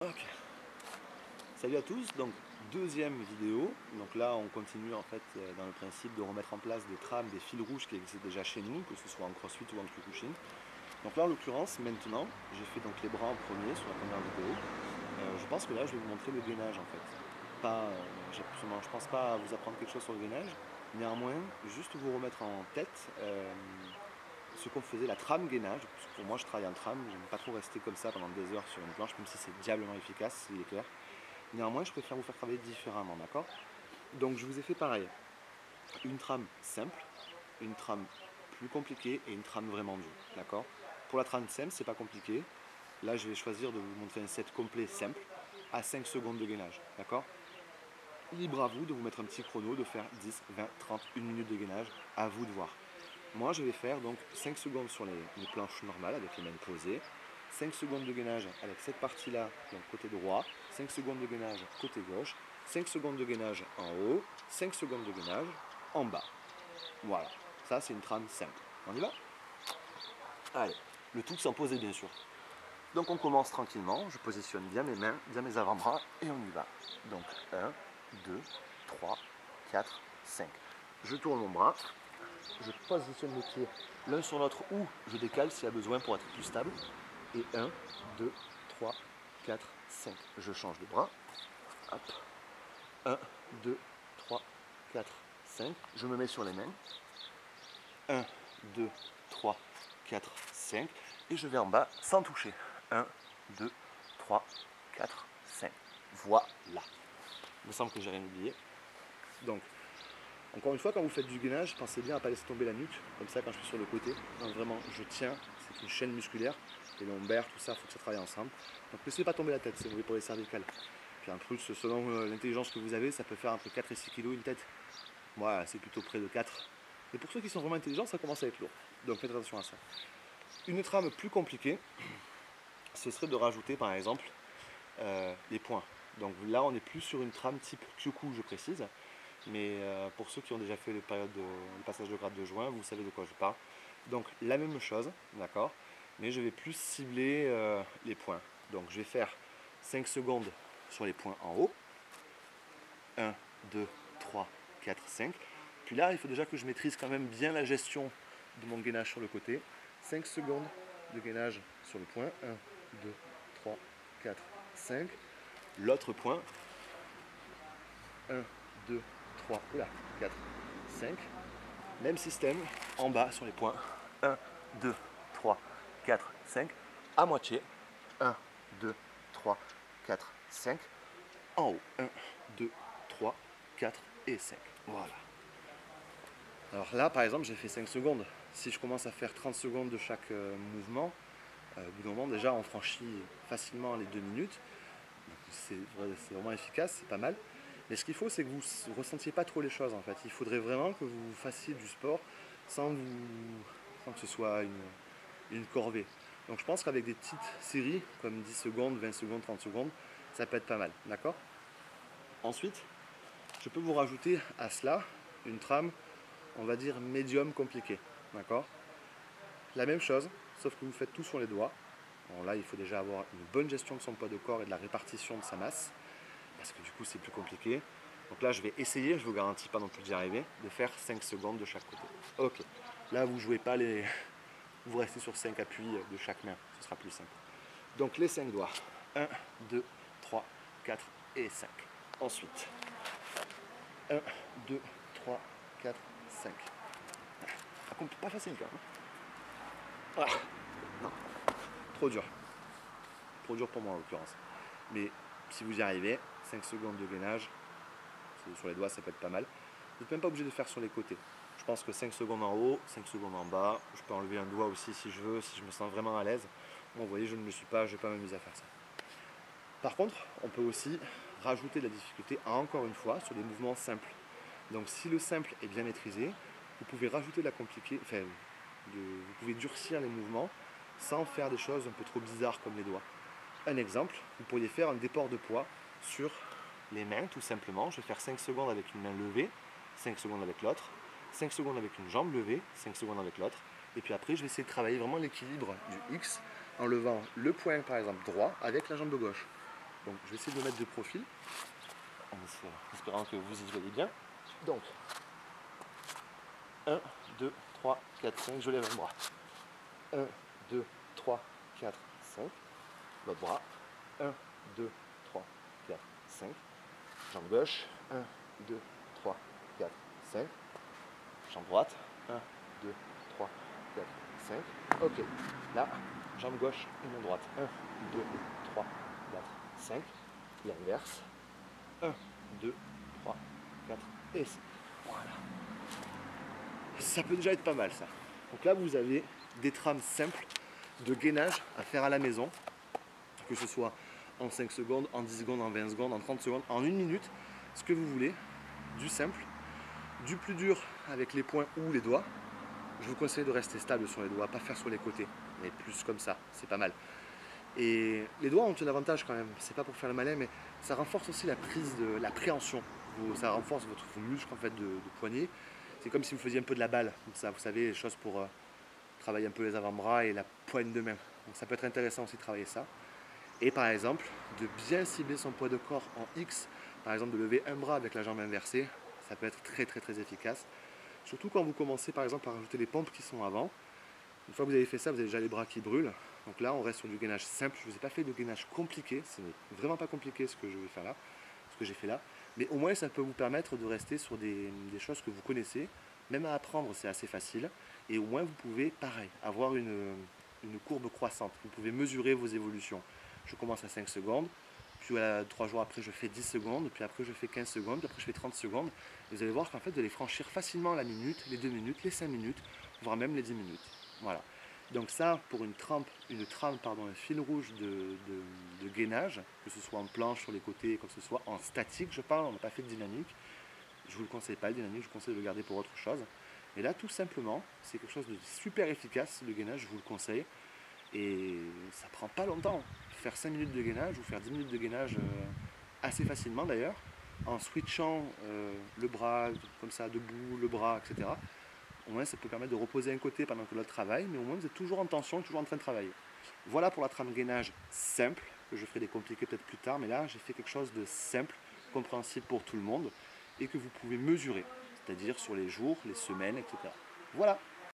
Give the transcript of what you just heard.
Ok. Salut à tous, donc deuxième vidéo. Donc là on continue en fait dans le principe de remettre en place des trames, des fils rouges qui existent déjà chez nous, que ce soit en crossfit ou en kyokushin. Donc là en l'occurrence maintenant j'ai fait donc les bras en premier sur la première vidéo. Je pense que là je vais vous montrer le gainage en fait. Pas, je pense pas vous apprendre quelque chose sur le gainage. Néanmoins, juste vous remettre en tête ce qu'on faisait, la trame gainage. Parce que pour moi je travaille en trame, j'aime pas trop rester comme ça pendant des heures sur une planche, même si c'est diablement efficace, s'il est clair. Néanmoins, je préfère vous faire travailler différemment, d'accord? Donc, je vous ai fait pareil. Une trame simple, une trame plus compliquée et une trame vraiment dure, d'accord? Pour la trame simple, c'est pas compliqué. Là, je vais choisir de vous montrer un set complet simple à 5 secondes de gainage, d'accord? Libre à vous de vous mettre un petit chrono, de faire 10, 20, 30, 1 minute de gainage, à vous de voir. Moi, je vais faire donc 5 secondes sur les planches normales avec les mains posées, 5 secondes de gainage avec cette partie-là, donc côté droit, 5 secondes de gainage côté gauche, 5 secondes de gainage en haut, 5 secondes de gainage en bas. Voilà, ça c'est une trame simple. On y va? Allez, le tout sans poser bien sûr. Donc on commence tranquillement, je positionne bien mes mains, bien mes avant-bras et on y va. Donc 1, 2, 3, 4, 5. Je tourne mon bras, je positionne mes pieds l'un sur l'autre ou je décale s'il y a besoin pour être plus stable. Et 1, 2, 3, 4, 5. Je change de bras. Hop. 1, 2, 3, 4, 5. Je me mets sur les mains. 1, 2, 3, 4, 5. Et je vais en bas sans toucher. 1, 2, 3, 4, 5. Voilà. Il me semble que j'ai rien oublié. Donc, encore une fois, quand vous faites du gainage, pensez bien à ne pas laisser tomber la nuque, comme ça quand je suis sur le côté. Non, vraiment, je tiens, c'est une chaîne musculaire, les lombaires, tout ça, il faut que ça travaille ensemble. Donc ne laissez pas tomber la tête, c'est mauvais pour les cervicales. Puis en plus, selon l'intelligence que vous avez, ça peut faire entre 4 et 6 kg une tête. Moi, c'est plutôt près de 4. Et pour ceux qui sont vraiment intelligents, ça commence à être lourd. Donc faites attention à ça. Une trame plus compliquée, ce serait de rajouter par exemple les points. Donc là, on est plus sur une trame type Kyoku, je précise. Mais pour ceux qui ont déjà fait le passage de grade de juin, vous savez de quoi je parle. Donc la même chose, d'accord, mais je vais plus cibler les points. Donc je vais faire 5 secondes sur les points en haut. 1, 2, 3, 4, 5. Puis là, il faut déjà que je maîtrise quand même bien la gestion de mon gainage sur le côté. 5 secondes de gainage sur le point. 1, 2, 3, 4, 5. L'autre point. 1, 2, 3, 4, 5. Même système, en bas sur les points. 1, 2, 3, 4, 5. À moitié. 1, 2, 3, 4, 5. En haut. 1, 2, 3, 4 et 5. Voilà. Alors là, par exemple, j'ai fait 5 secondes. Si je commence à faire 30 secondes de chaque mouvement, au bout d'un moment, déjà, on franchit facilement les 2 minutes. C'est vraiment efficace, c'est pas mal. Mais ce qu'il faut, c'est que vous ne ressentiez pas trop les choses en fait. Il faudrait vraiment que vous fassiez du sport sans que ce soit une corvée. Donc je pense qu'avec des petites séries, comme 10 secondes, 20 secondes, 30 secondes, ça peut être pas mal. D'accord? Ensuite, je peux vous rajouter à cela une trame, on va dire médium compliquée. D'accord? La même chose, sauf que vous faites tout sur les doigts. Bon, là, il faut déjà avoir une bonne gestion de son poids de corps et de la répartition de sa masse, parce que du coup, c'est plus compliqué. Donc là, je vais essayer, je ne vous garantis pas non plus d'y arriver, de faire 5 secondes de chaque côté. Ok, là, vous jouez pas les... Vous restez sur 5 appuis de chaque main, ce sera plus simple. Donc les 5 doigts. 1, 2, 3, 4 et 5. Ensuite, 1, 2, 3, 4, 5. Pas facile quand même. Ah, non, trop dur. Trop dur pour moi en l'occurrence. Mais si vous y arrivez, 5 secondes de gainage, sur les doigts ça peut être pas mal. Vous n'êtes même pas obligé de faire sur les côtés. Je pense que 5 secondes en haut, 5 secondes en bas. Je peux enlever un doigt aussi si je veux, si je me sens vraiment à l'aise. Bon, vous voyez, je ne le suis pas, je ne vais pas m'amuser à faire ça. Par contre, on peut aussi rajouter de la difficulté, encore une fois, sur des mouvements simples. Donc si le simple est bien maîtrisé, vous pouvez rajouter de la compliquée, vous pouvez durcir les mouvements sans faire des choses un peu trop bizarres comme les doigts. Un exemple, vous pourriez faire un déport de poids sur les mains tout simplement. Je vais faire 5 secondes avec une main levée, 5 secondes avec l'autre, 5 secondes avec une jambe levée, 5 secondes avec l'autre. Et puis après, je vais essayer de travailler vraiment l'équilibre du X en levant le poing par exemple droit avec la jambe gauche. Donc je vais essayer de me mettre de profil, en espérant que vous y voyez bien. Donc 1, 2, 3, 4, 5, je lève un bras. 1, 2, 3, 4, 5. L'autre bras. 1, 2, 3, 4, 5. Jambe gauche. 1, 2, 3, 4, 5. Jambe droite. 1, 2, 3, 4, 5. Ok. Là, jambe gauche et main droite. 1, 2, 3, 4, 5. L'inverse. 1, 2, 3, 4 et 5. Voilà. Ça peut déjà être pas mal ça. Donc là, vous avez des trames simples de gainage à faire à la maison. Que ce soit en 5 secondes, en 10 secondes, en 20 secondes, en 30 secondes, en 1 minute. Ce que vous voulez. Du simple. Du plus dur avec les poings ou les doigts. Je vous conseille de rester stable sur les doigts, pas faire sur les côtés, mais plus comme ça, c'est pas mal. Et les doigts ont un avantage quand même, c'est pas pour faire le malin, mais ça renforce aussi la prise de l'appréhension. Ça renforce vos muscles en fait de poignet. C'est comme si vous faisiez un peu de la balle, ça, vous savez, les choses pour travailler un peu les avant-bras et la poigne de main. Donc ça peut être intéressant aussi de travailler ça. Et par exemple, de bien cibler son poids de corps en X, par exemple de lever un bras avec la jambe inversée, ça peut être très très très efficace. Surtout quand vous commencez par exemple par rajouter les pompes qui sont avant. Une fois que vous avez fait ça, vous avez déjà les bras qui brûlent. Donc là, on reste sur du gainage simple. Je ne vous ai pas fait de gainage compliqué. Ce n'est vraiment pas compliqué ce que je vais faire là, ce que j'ai fait là. Mais au moins, ça peut vous permettre de rester sur des choses que vous connaissez. Même à apprendre, c'est assez facile. Et au moins, vous pouvez, pareil, avoir une courbe croissante. Vous pouvez mesurer vos évolutions. Je commence à 5 secondes. Puis 3 jours après, je fais 10 secondes. Puis après, je fais 15 secondes. Puis après, je fais 30 secondes. Et vous allez voir qu'en fait, vous allez franchir facilement la minute, les 2 minutes, les 5 minutes, voire même les 10 minutes. Voilà. Donc ça, pour une trame, un fil rouge de gainage, que ce soit en planche, sur les côtés, que ce soit en statique, je parle, on n'a pas fait de dynamique. Je ne vous le conseille pas, le dynamique, je vous conseille de le garder pour autre chose. Mais là, tout simplement, c'est quelque chose de super efficace, le gainage, je vous le conseille. Et ça prend pas longtemps. Faire 5 minutes de gainage ou faire 10 minutes de gainage assez facilement d'ailleurs, en switchant le bras comme ça, debout, le bras, etc. Au moins, ça peut permettre de reposer un côté pendant que l'autre travaille, mais au moins, vous êtes toujours en tension, toujours en train de travailler. Voilà pour la trame gainage simple, que je ferai des compliqués peut-être plus tard, mais là, j'ai fait quelque chose de simple, compréhensible pour tout le monde, et que vous pouvez mesurer, c'est-à-dire sur les jours, les semaines, etc. Voilà.